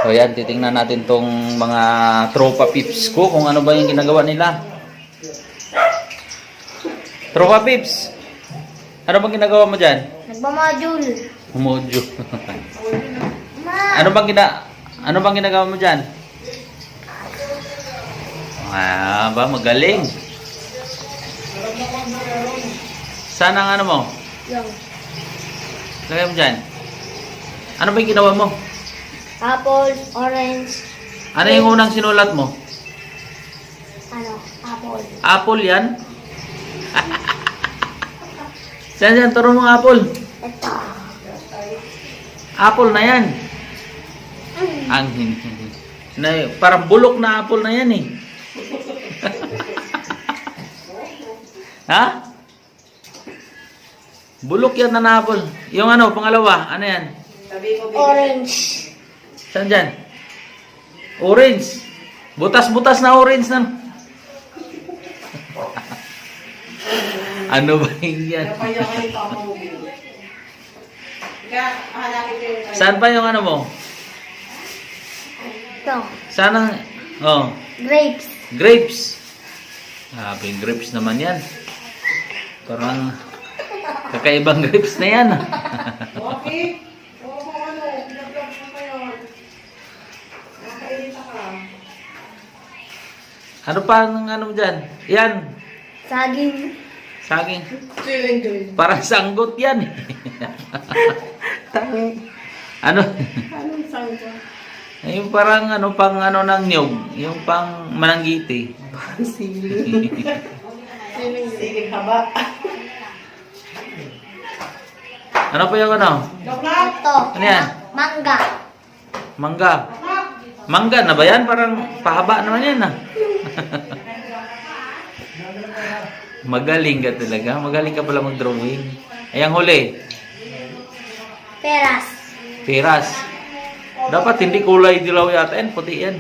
So yan, titingnan natin tong mga tropa pips ko kung ano ba yung ginagawa nila. Tropa pips, ano bang ginagawa mo dyan? Nagmamodule. Module. Ma! Ano bang ginagawa mo dyan? Ah, ba, magaling. Saan ang ano mo? Yung Lagay mo dyan. Ano ba yung ginawa mo? apple, orange, Ano yung unang sinulat mo? apple. Apple yan? Saan yan? Turo mong apple. Ito. Apple na yan. Ang na, parang bulok na apple na yan eh. Ha? Bulok yan na apple. Yung ano, pangalawa, ano yan? Orange. Saan dyan? Orange. Butas-butas na orange na. Ano ba yan? Saan pa yung ano mo? Ito. Saan ang... Oh, Grapes. grapes. Sabi, grapes naman yan. Parang kakaibang grapes na yan. Okay. Oo, ano, vlog-vlog mo pa yun. Nakakairita ka. Ano pa ang ano mo dyan? Yan. Saging. Saging. Chilling doon. Parang sanggot yan. Ano? Anong sound ko? Yung parang ano pang ano ng niyog. Yung pang mananggiti. Siling. Siling haba. Ano pa yung ano? Loklap! Ito. Ano yan? Mangga. Mangga. Mangga na ba yan? Parang pahaba naman yan ah. Magaling ka talaga. Magaling ka pala mag-drawing. Ay, ang huli. Peras. Peras. Dapat hindi kulay dilaw yata yan. Puti yan.